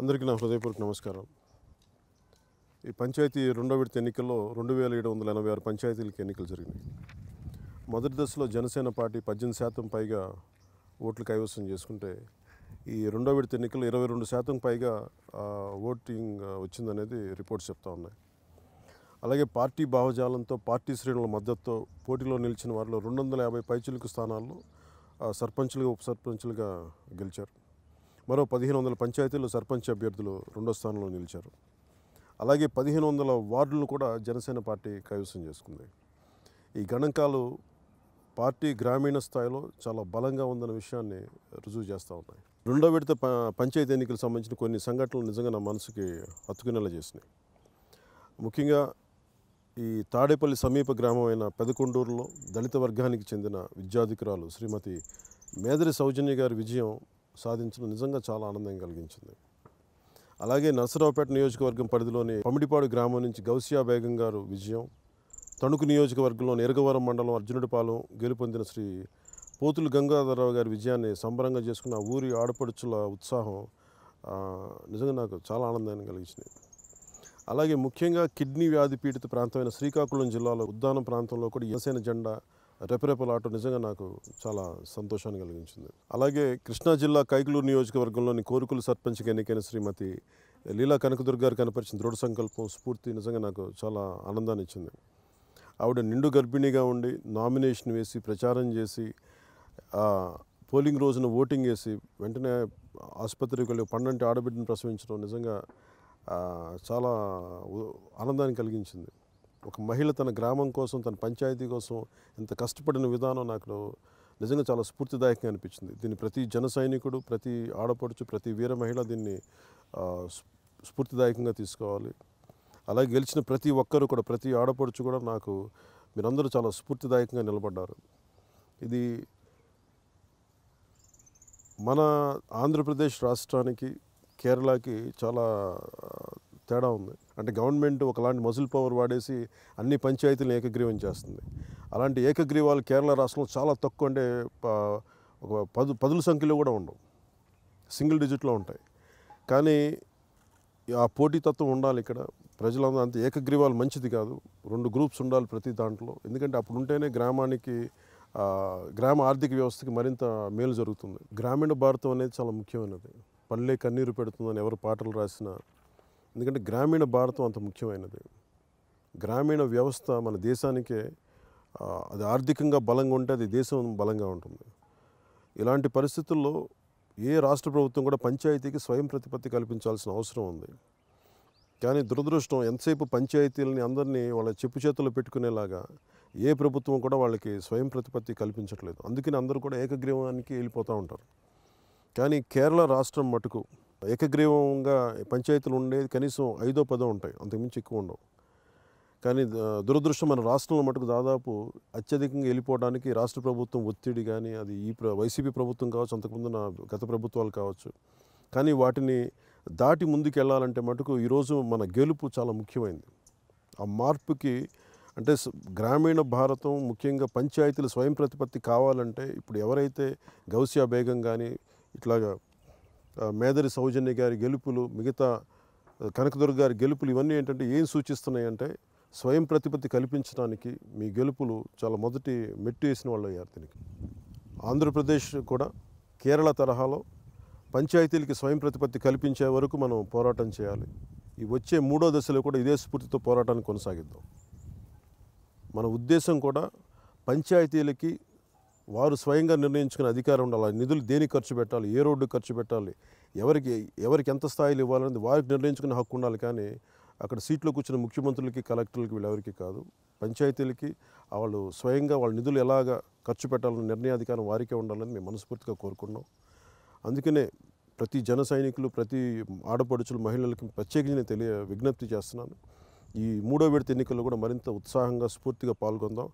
అందరికీ నా హృదయపూర్వక నమస్కారం. ఈ పంచాయతీ రెండో విడత ఎన్నికల్లో 2786 పంచాయతీలకు ఎన్నికలు జరిగినాయి. మొదటి దశలో జనసేన పార్టీ 18% పైగా ఓట్లు కైవసం చేసుకుంటే, ఈ రెండో విడత ఎన్నికల్లో 22% పైగా ఓటింగ్ వచ్చిందనేది రిపోర్ట్స్ చెప్తా ఉన్నాయి. అలాగే పార్టీ భావజాలంతో, పార్టీ శ్రేణుల మద్దతుతో పోటీలో నిలిచిన వారిలో 250 పైచిలుకు స్థానాల్లో సర్పంచులుగా, ఉప సర్పంచులుగా గెలిచారు. మరో 1500 పంచాయతీల్లో సర్పంచ్ అభ్యర్థులు రెండో స్థానంలో నిలిచారు. అలాగే 1500 వార్డులను కూడా జనసేన పార్టీ కైవసం చేసుకుంది. ఈ గణాంకాలు పార్టీ గ్రామీణ స్థాయిలో చాలా బలంగా ఉందన్న విషయాన్ని రుజువు చేస్తూ ఉన్నాయి. రెండో విడత పంచాయతీ ఎన్నికలకు సంబంధించిన కొన్ని సంఘటనలు నిజంగా నా మనసుకి హత్తుకునేలా చేసినాయి. ముఖ్యంగా ఈ తాడేపల్లి సమీప గ్రామమైన పెదకొండూరులో దళిత వర్గానికి చెందిన విద్యాధికురాలు శ్రీమతి మేదరి సౌజన్య గారి విజయం సాధించడం నిజంగా చాలా ఆనందం కలిగించింది. అలాగే నర్సరావుపేట నియోజకవర్గం పరిధిలోని పమిడిపాడు గ్రామం నుంచి గౌసియా బేగం గారు విజయం, తణుకు నియోజకవర్గంలోని ఎరగవరం మండలం అర్జునుడిపాలెం గెలుపొందిన శ్రీ పోతులు గంగాధరరావు గారి విజయాన్ని సంబరంగా చేసుకున్న ఊరి ఆడపడుచుల ఉత్సాహం నిజంగా నాకు చాలా ఆనందాన్ని కలిగించింది. అలాగే ముఖ్యంగా కిడ్నీ వ్యాధి పీడిత ప్రాంతమైన శ్రీకాకుళం జిల్లాలో ఉద్దానం ప్రాంతంలో కూడా జనసేన జెండా రెపరెపలాటం నిజంగా నాకు చాలా సంతోషాన్ని కలిగించింది. అలాగే కృష్ణా జిల్లా కైకలూరు నియోజకవర్గంలోని కోరుకుల సర్పంచ్గా ఎన్నికైన శ్రీమతి లీలా కనకదుర్గ గారు కనపరిచిన దృఢ సంకల్పం, స్ఫూర్తి నిజంగా నాకు చాలా ఆనందాన్ని ఇచ్చింది. ఆవిడ నిండు గర్భిణిగా ఉండి నామినేషన్ వేసి ప్రచారం చేసి పోలింగ్ రోజున ఓటింగ్ వేసి వెంటనే ఆసుపత్రికి వెళ్ళి పండంటి ఆడబిడ్డను ప్రసవించడం నిజంగా చాలా ఆనందాన్ని కలిగించింది. ఒక మహిళ తన గ్రామం కోసం, తన పంచాయతీ కోసం ఎంత కష్టపడిన విధానం నాకు నిజంగా చాలా స్ఫూర్తిదాయకంగా అనిపించింది. దీన్ని ప్రతి జన సైనికుడు, ప్రతి ఆడపడుచు, ప్రతి వీర మహిళ దీన్ని స్ఫూర్తిదాయకంగా తీసుకోవాలి. అలాగే గెలిచిన ప్రతి ఒక్కరు కూడా, ప్రతి ఆడపడుచు కూడా నాకు మీరందరూ చాలా స్ఫూర్తిదాయకంగా నిలబడ్డారు. ఇది మన ఆంధ్రప్రదేశ్ రాష్ట్రానికి, కేరళకి చాలా తేడా ఉంది. అంటే గవర్నమెంట్ ఒకలాంటి మజిల్ పవర్ వాడేసి అన్ని పంచాయతీలను ఏకగ్రీవం చేస్తుంది. అలాంటి ఏకగ్రీవాలు కేరళ రాష్ట్రంలో చాలా తక్కువ, అంటే ఒక పదుల సంఖ్యలో కూడా ఉండవు, సింగిల్ డిజిట్లో ఉంటాయి. కానీ ఆ పోటీతత్వం ఉండాలి. ఇక్కడ ప్రజలందరూ అంత ఏకగ్రీవాలు మంచిది కాదు, 2 గ్రూప్స్ ఉండాలి ప్రతి దాంట్లో. ఎందుకంటే అప్పుడు ఉంటేనే గ్రామానికి, గ్రామ ఆర్థిక వ్యవస్థకి మరింత మేలు జరుగుతుంది. గ్రామీణ భారతం అనేది చాలా ముఖ్యమైనది. పల్లె కన్నీరు పెడుతుందని ఎవరు పాటలు రాసినా, ఎందుకంటే గ్రామీణ భారతం అంత ముఖ్యమైనది. గ్రామీణ వ్యవస్థ మన దేశానికే, అది ఆర్థికంగా బలంగా ఉంటే అది దేశం బలంగా ఉంటుంది. ఇలాంటి పరిస్థితుల్లో ఏ రాష్ట్ర ప్రభుత్వం కూడా పంచాయతీకి స్వయం ప్రతిపత్తి కల్పించాల్సిన అవసరం ఉంది. కానీ దురదృష్టం, ఎంతసేపు పంచాయతీలని అందరినీ వాళ్ళ చెప్పు చేతుల్లో పెట్టుకునేలాగా ఏ ప్రభుత్వం కూడా వాళ్ళకి స్వయం ప్రతిపత్తి కల్పించట్లేదు. అందుకని అందరూ కూడా ఏకగ్రీవానికి వెళ్ళిపోతూ ఉంటారు. కానీ కేరళ రాష్ట్రం మటుకు ఏకగ్రీవంగా పంచాయతీలు ఉండేది కనీసం 5ో 10ో ఉంటాయి, అంతకుమించి ఎక్కువ ఉండవు. కానీ దురదృష్టం, మన రాష్ట్రంలో మటుకు దాదాపు అత్యధికంగా వెళ్ళిపోవడానికి రాష్ట్ర ప్రభుత్వం ఒత్తిడి, కానీ అది ఈ వైసీపీ ప్రభుత్వం కావచ్చు, అంతకుముందు గత ప్రభుత్వాలు కావచ్చు. కానీ వాటిని దాటి ముందుకు వెళ్ళాలంటే మటుకు ఈరోజు మన గెలుపు చాలా ముఖ్యమైనది. ఆ మార్పుకి, అంటే గ్రామీణ భారతం, ముఖ్యంగా పంచాయతీలు స్వయం ప్రతిపత్తి కావాలంటే ఇప్పుడు ఎవరైతే గౌసియా బేగం కానీ, ఇట్లాగా మేదరి సౌజన్య గారి గెలుపులు, మిగతా కనకదుర్గ గారి గెలుపులు, ఇవన్నీ ఏంటంటే ఏం సూచిస్తున్నాయి అంటే స్వయం ప్రతిపత్తి కల్పించడానికి మీ గెలుపులు చాలా మొదటి మెట్టు వేసిన వాళ్ళు అయ్యారు. దీనికి ఆంధ్రప్రదేశ్ కూడా కేరళ తరహాలో పంచాయతీలకి స్వయం ప్రతిపత్తి కల్పించే వరకు మనం పోరాటం చేయాలి. ఈ వచ్చే 3వ దశలో కూడా ఇదే స్ఫూర్తితో పోరాటాన్ని కొనసాగిద్దాం. మన ఉద్దేశం కూడా పంచాయతీలకి వారు స్వయంగా నిర్ణయించుకునే అధికారం ఉండాలి. నిధులు దేనికి ఖర్చు పెట్టాలి, ఏ రోడ్డు ఖర్చు పెట్టాలి, ఎవరికి ఎంత స్థాయిలో ఇవ్వాలనేది వారికి నిర్ణయించుకునే హక్కు ఉండాలి. కానీ అక్కడ సీట్లో కూర్చున్న ముఖ్యమంత్రులకి, కలెక్టర్లకి, వీళ్ళెవరికి కాదు. పంచాయతీలకి వాళ్ళు స్వయంగా వాళ్ళ నిధులు ఎలాగా ఖర్చు పెట్టాలనే నిర్ణయాధికారం వారికే ఉండాలని మేము మనస్ఫూర్తిగా కోరుకున్నాం. అందుకనే ప్రతి జన సైనికులు, ప్రతి ఆడపడుచులు, మహిళలకి ప్రత్యేకించి విజ్ఞప్తి చేస్తున్నాను. ఈ 3వ విడత ఎన్నికల్లో కూడా మరింత ఉత్సాహంగా, స్ఫూర్తిగా పాల్గొందాం.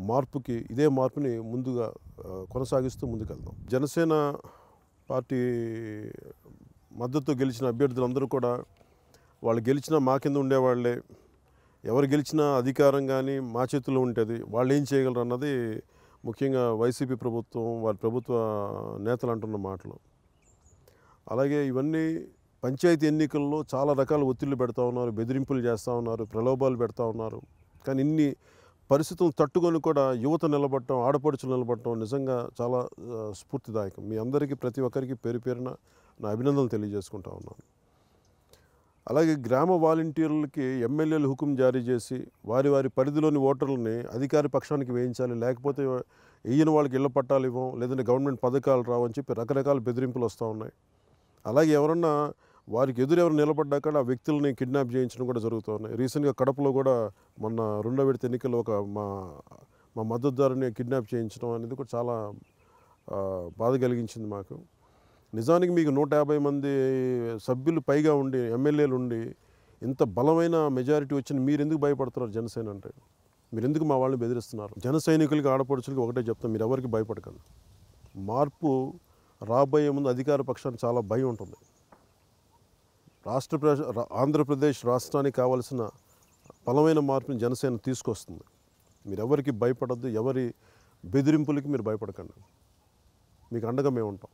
మార్పుకి, ఇదే మార్పుని ముందుగా కొనసాగిస్తూ ముందుకెళ్దాం. జనసేన పార్టీ మద్దతు గెలిచిన అభ్యర్థులందరూ కూడా వాళ్ళు గెలిచినా మా కింద ఉండేవాళ్లే, ఎవరు గెలిచినా అధికారం కానీ మా చేతుల్లో ఉంటుంది, వాళ్ళు ఏం చేయగలరు అన్నది ముఖ్యంగా వైసీపీ ప్రభుత్వం, వారి ప్రభుత్వ నేతలు అంటున్న మాటలు. అలాగే ఇవన్నీ పంచాయతీ ఎన్నికల్లో చాలా రకాల ఒత్తిళ్లు పెడతా ఉన్నారు, బెదిరింపులు చేస్తూ ఉన్నారు, ప్రలోభాలు పెడతా ఉన్నారు. కానీ ఇన్ని పరిస్థితులను తట్టుకొని కూడా యువత నిలబడటం, ఆడపడుచులు నిలబడటం నిజంగా చాలా స్ఫూర్తిదాయకం. మీ అందరికీ ప్రతి ఒక్కరికి పేరు పేరున నా అభినందనలు తెలియజేసుకుంటా ఉన్నాను. అలాగే గ్రామ వాలంటీర్లకి ఎమ్మెల్యేలు హుకుం జారీ చేసి వారి వారి పరిధిలోని ఓటర్లని అధికార పక్షానికి వేయించాలి, లేకపోతే వెయ్యని వాళ్ళకి ఇళ్ల పట్టాలు ఇవ్వం, లేదంటే గవర్నమెంట్ పథకాలు రావని చెప్పి రకరకాల బెదిరింపులు వస్తూ ఉన్నాయి. అలాగే ఎవరన్నా వారికి ఎదురెవరు నిలబడ్డాక ఆ వ్యక్తులని కిడ్నాప్ చేయించడం కూడా జరుగుతూ ఉన్నాయి. రీసెంట్గా కడపలో కూడా మొన్న 2వ విడత ఎన్నికల్లో ఒక మా మద్దతుదారుని కిడ్నాప్ చేయించడం అనేది కూడా చాలా బాధ కలిగించింది మాకు. నిజానికి మీకు 150 మంది సభ్యులు పైగా ఉండి, ఎమ్మెల్యేలు ఉండి, ఇంత బలమైన మెజారిటీ వచ్చిన మీరు ఎందుకు భయపడుతున్నారు? జనసేన అంటే మీరు ఎందుకు మా వాళ్ళని బెదిరిస్తున్నారు? జన సైనికులకి, ఆడపడుచులకి ఒకటే చెప్తాం, మీరు ఎవరికి భయపడకండి. మార్పు రాబోయే ముందు అధికార పక్షానికి చాలా భయం ఉంటుంది. ఆంధ్రప్రదేశ్ రాష్ట్రానికి కావాల్సిన బలమైన మార్పుని జనసేన తీసుకొస్తుంది. మీరు ఎవరికి భయపడద్దు, ఎవరి బెదిరింపులకి మీరు భయపడకండి. మీకు అండగా మేము ఉంటాం.